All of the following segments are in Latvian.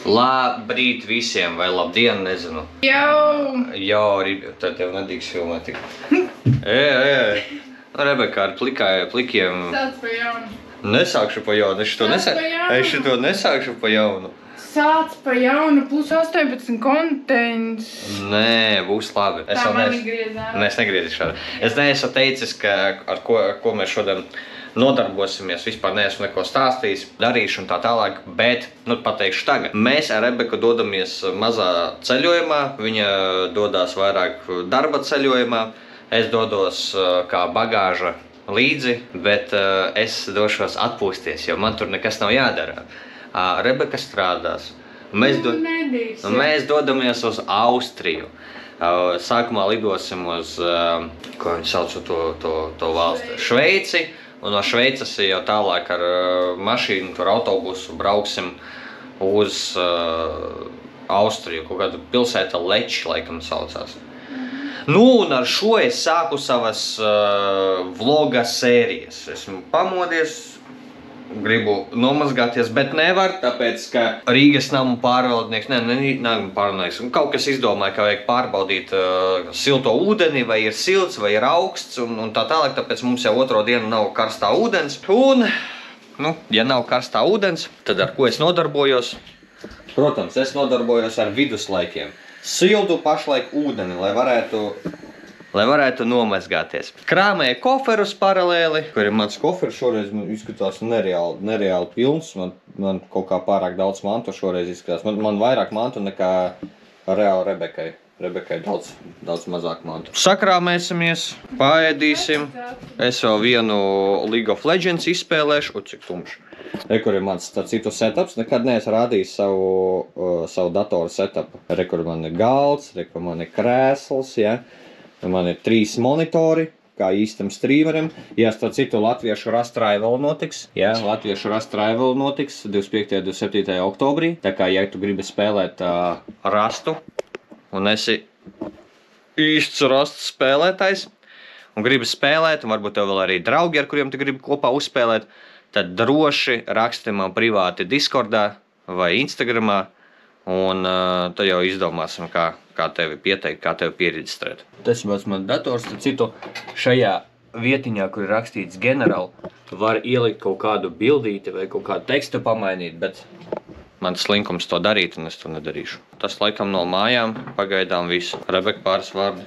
Labrīt visiem, vai labdien, nezinu. Jau, tad tev nedīgs filmēt tik. Rebeka ar plikiem. Sāc pa jaunu. Nesākšu pa jaunu, es šito nesākšu pa jaunu. Sāc pa jaunu, plus 18 kontents. Nē, būs labi. Tā man negriezām. Nē, es negriezīšu šādi. Es neesmu teicis, ar ko mēs šodien nodarbosimies, vispār neesmu neko stāstījis, darīšu un tā tālāk, bet, pateikšu tagad. Mēs ar Rebeku dodamies mazā ceļojumā, viņa dodās vairāk darba ceļojumā, es dodos kā bagāža līdzi, bet es došos atpūsties, jo man tur nekas nav jādara. Rebeka strādās. Mēs dodamies uz Austriju. Sākumā lidosim uz, ko viņi sauc to valsti, Šveici. Un no Šveices jau tālāk ar mašīnu, tur autobusu brauksim uz Austriju, kaut kādu pilsēta Leči, laikam saucās. Un ar šo es sāku savas vloga sērijas. Esmu pamodies, gribu nomazgāties, bet nevar, tāpēc, ka Rīgas namu pārvaldnieks, namu pārvaldnieks, kaut kas izdomāja, ka vajag pārbaudīt silto ūdeni, vai ir silts, vai ir augsts, un tā tālāk, tāpēc mums jau otro dienu nav karstā ūdens. Un, ja nav karstā ūdens, tad ar ko es nodarbojos? Protams, es nodarbojos ar viduslaikiem. Sildu pašlaik ūdeni, lai varētu nomazgāties. Krāmēju koferus paralēli, kur ir mans koferis, šoreiz izskatās nereāli pilns, man kaut kā pārāk daudz mantu šoreiz izskatās. Man vairāk mantu nekā reāli Rebekai. Rebekai daudz mazāk mantu. Sakrāmēsimies, paēdīsim. Es vēl vienu League of Legends izspēlēšu, cik tumšs. Kur ir mans citu setups, nekad neesmu rādījis savu datoru setupu. Kur man ir galds, kur man ir krēsls, ja. Man ir 3 monitori, kā īstam streamerim. Ja starp citu latviešu rastraival notiks. Jā, latviešu rastraival notiks 25. un 27. oktobrī. Tā kā, ja tu gribi spēlēt rastu, un esi īsts rastu spēlētājs, un gribi spēlēt, un varbūt tev vēl arī draugi, ar kuriem tu gribi kopā uzspēlēt, tad droši raksti man privāti Discordā vai Instagramā, un tad jau izdomāsim, kā tevi pieteikt, kā tevi pieregistrēt. Tas ir man dators, tad citu šajā vietiņā, kur ir rakstīts generāli, tu vari ielikt kaut kādu bildīti vai kaut kādu tekstu pamainīt, bet mans slinkums to darīt, un es to nedarīšu. Tas laikam no mājām pagaidām visu. Rebeka, pāris vārdi.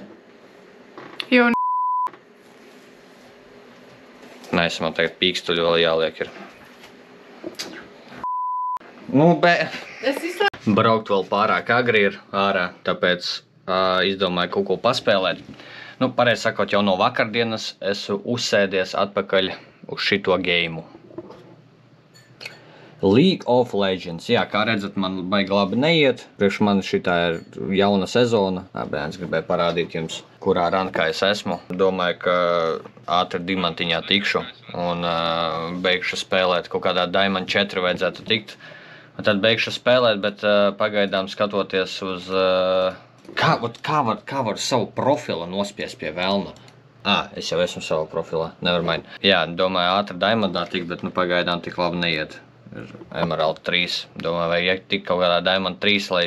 Nē, es man tagad pīkstuļu vēl jāliek ir. Braukt vēl pārāk agri ir ārā, tāpēc izdomāju kaut ko paspēlēt. Pareizi sakot, jau no vakardienas esmu uzsēdies atpakaļ uz šito geimu. League of Legends. Jā, kā redzat, man baigi labi neiet. Priekš man šitā ir jauna sezona. Es gribēju parādīt jums, kurā rankā es esmu. Domāju, ka ātri diamantiņā tikšu un beigšu spēlēt. Kaut kādā Diamond 4 vajadzētu tikt. Un tad beigšu spēlēt, bet pagaidām skatoties uz... Kā var savu profilu nospiest pie velna? Es jau esmu savu profilā, nevermind. Jā, domāju, ātri Diamondā tikt, bet pagaidām tik labi neiet. Emerald 3. Domāju, vajag tikt kaut kādā Diamond 3, lai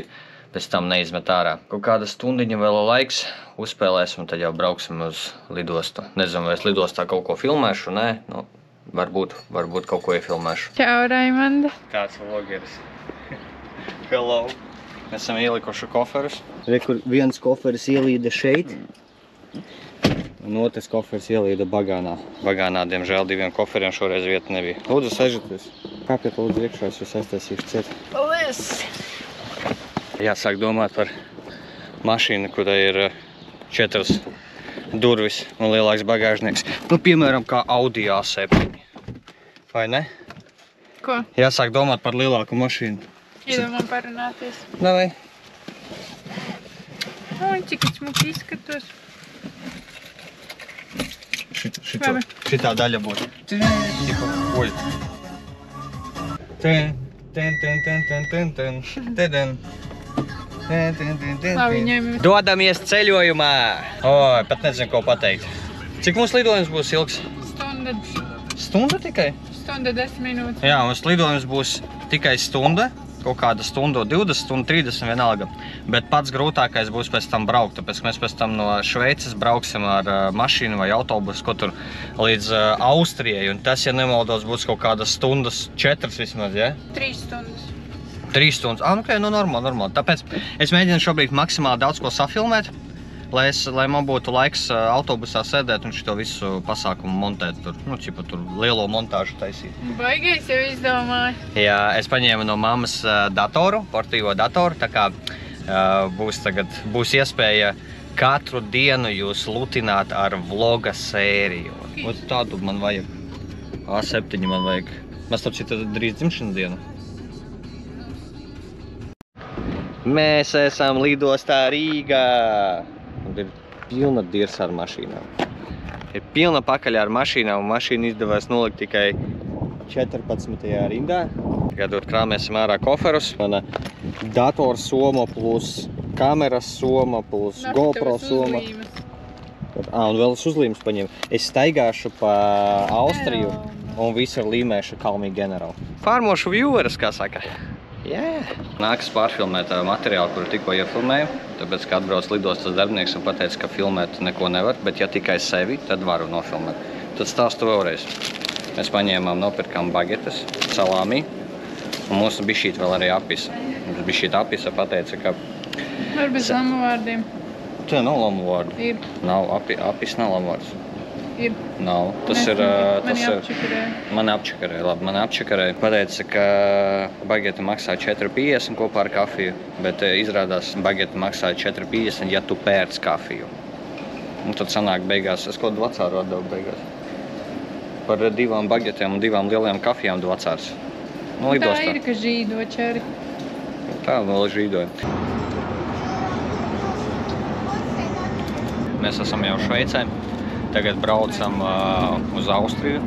pēc tam neizmet ārā. Kaut kāda stundiņa vēl laiks uzspēlēsim, tad jau brauksim uz lidostu. Nezinu, vai es lidostā kaut ko filmēšu, nē. Varbūt kaut ko iefilmēšu. Čau, Raimanda. Kāds vlogeris. Hello. Mēs esam ielikuši koferus. Kur viens koferis ielīda šeit, un otrs koferis ielīda bagānā. Bagānā, diemžēl, 2 koferiem šoreiz vieta nebija. Lūdzu, sežaties. Kāpiet lūdzu iekšā, es jūs aiztaisīšu ciet. Paldies! Jāsāk domāt par mašīnu, kurai ir 4 durvis un lielāks bagāžnieks. Piemēram, kā Audi A7. Vai ne? Ko? Jāsāk domāt par lielāku mašīnu. Iedomā parunāties. Davai. Cik es smuki izskatos. Šitā daļa būtu. Dodamies ceļojumā. Pat nezinu, ko pateikt. Cik mums lidojums būs ilgs? Stunda. Stunda tikai? Stunda 10 minūtes. Jā, mums lidojums būs tikai stunda. kaut kāda stundu 20 un 30 vienalga. Bet pats grūtākais būs pēc tam braukt, tāpēc mēs pēc tam no Šveices brauksim ar mašīnu vai autobusu, ko tur līdz Austrijai. Un tas, ja nemaldos, būs kaut kādas stundas 4 vismaz, ja? 3 stundas. 3 stundas. Ok, nu normāli. Tāpēc es mēģinu šobrīd maksimāli daudz ko safilmēt, lai man būtu laiks autobusā sēdēt un šito visu pasākumu montēt tur, tur lielo montāžu taisīt. Baigais jau izdomāju. Jā, es paņēmu no mammas datoru, portīvo datoru, tā kā būs iespēja katru dienu jūs lutināt ar vloga sēriju. Tādu man vajag. A7 man vajag. Mēs starp citu drīz dzimšana diena. Mēs esam lidostā Rīgā. Un ir pilna dirs ar mašīnām. Ir pilna pakaļ ar mašīnām, un mašīna izdevās nolikt tikai 14. rindā. Tagad krāmēsim ārā koferus. Mana dators soma plus kameras soma plus GoPro soma. Un vēl es uzlīmes paņemu. Es staigāšu pa Austriju un visur līmēšu Kalmī General. Pārmošu vieweres, kā saka. Nākas pārfilmēt materiālu, kuru tikko iefilmēju, tāpēc, ka atbrauc lidostas darbinieks un pateica, ka filmēt neko nevar, bet ja tikai sevi, tad varu nofilmēt. Tad stāstu vēlreiz. Mēs paņēmām, nopirkām bagetes, salāmī, un mūsu bišķīt vēl arī apisa. Mums bišķīt apisa pateica, ka... Var bez lamu vārdiem. Tā nav lamu vārdu. Ir. Nav, apis nav lamu vārds. Ir. Nav. Tas ir... Mani apčakarēja. Pateica, ka bagete maksā 4,50 kopā ar kafiju, bet izrādās bagete maksā 4,50, ja tu pērc kafiju. Un tad sanāk beigās, es kaut vacāru atdevu beigās. Par 2 bagetēm un 2 lielajām kafijām vacārs. Tā ir, ka žīdo čeri. Tā vēl žīdoja. Mēs esam jau Šveicē. Tagad braucam uz Austriju.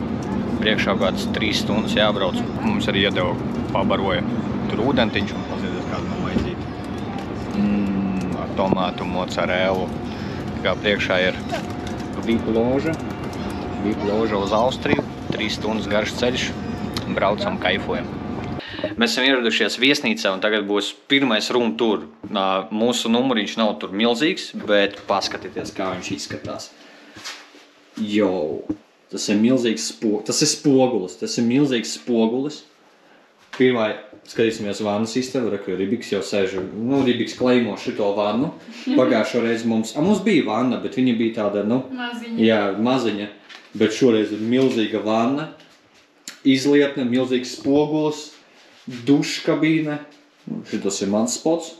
Priekšā kāds 3 stundas jābrauc. Mums arī iedeva pabaroja tur ūdentiņš un paziedies kādu man vajadzīgi. Ar tomātu, mocarelu. Tā kā priekšā ir VIP loža uz Austriju. 3 stundas garš ceļš. Braucam, kaifojam. Mēs esam ieradušies viesnīcā un tagad būs pirmais room tour. Mūsu numuriņš nav tur milzīgs, bet paskatieties, kā viņš izskatās. Tas ir milzīgs spogulis. Tas ir milzīgs spogulis. Pirmā, skatīsimies vannas istabu, ka Ribiks jau sēž, Ribiks kleimo šito vannu. Pagājušo reizi mums bija vanna, bet viņa bija tāda, maziņa. Jā, maziņa. Bet šoreiz ir milzīga vanna, izlietne, milzīgs spogulis, duškabīne. Šitas ir mans spots.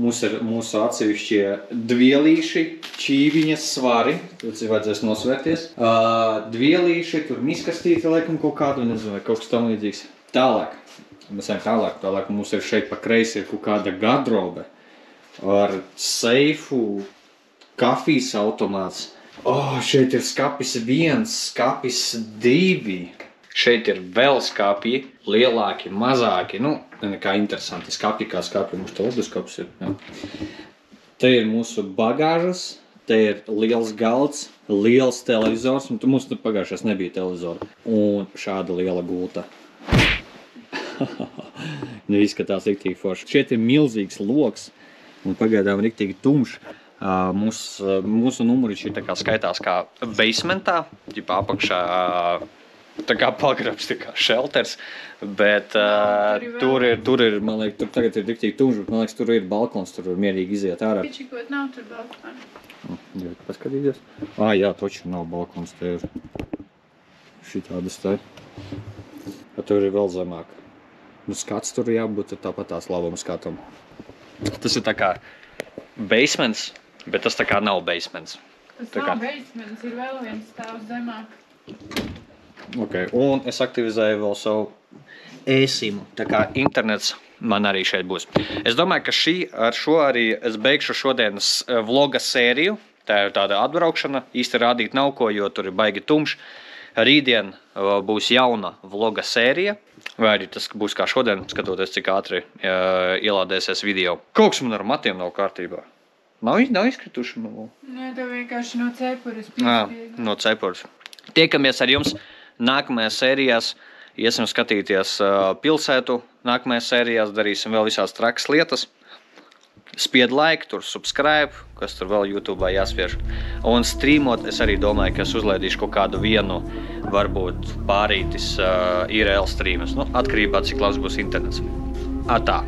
Mūsu atsevišķie dvielīši, čīviņas svari, tas vajadzēs nosvērties. Dvielīši, tur miskastīti, laikam, kaut kādu, nezinu, vai kaut kas tam līdzīgs. Tālāk. Mēs ejam tālāk mums ir šeit pa kreisi ir kaut kāda garderobe ar seifu, kafijas automāts. Šeit ir skapis 1, skapis 2. Šeit ir vēl skapji, lielāki, mazāki, nekā interesanti. Skapji kā skapji, mums te leduskapis ir. Jā. Te ir mūsu bagāžas, te ir liels galds, liels televizors, un mums te pagājušās nebija televizora. Un šāda liela gulta. Izskatās riktīgi forši. Šeit ir milzīgs loks, un pagaidām riktīgi tumšs. Mūsu numuriņš ir tā kā skaitās kā basementā, ģipā apakšā. Tā kā pagrabs, tā kā shelters, bet tur ir, man liekas, tur tagad ir riktīgi tumšs, bet man liekas, tur ir balkons, tur var mierīgi iziet ārā. Pičikot nav tur balkona. Jā, paskatīties. Jā, toči nav balkons, te ir šitādas te. Tur ir vēl zemāk. Skats tur jābūt tāpat tās labam skatam. Tas ir tā kā basements, bet tas tā kā nav basements. Tas nav basements, ir vēl viens stāvs zemāk. Un es aktivizēju vēl savu e-simu, tā kā internets man arī šeit būs. Es domāju, ka ar šo arī es beigšu šodienas vloga sēriju. Tā ir tāda atbraukšana, īsti rādīt nav ko, jo tur ir baigi tumšs. Rītdien būs jauna vloga sērija, vai arī tas būs kā šodien, skatoties, cik ātri ielādēsies video. Kaut kas man ar matiem nav kārtībā. Nav izkrituši? Nē, tev vienkārši no cepuras. No cepuras. Tiekamies ar jums nākamajās sērijās. Iesim skatīties pilsētu, Nākamajās sērijās darīsim vēl visās trakas lietas. Spied like, tur subscribe, kas tur vēl YouTube jāspiež. Un streamot es arī domāju, ka es uzlaidīšu kaut kādu vienu, varbūt pārītis IRL streamus. Atkarībā, cik labs būs internets. Tā.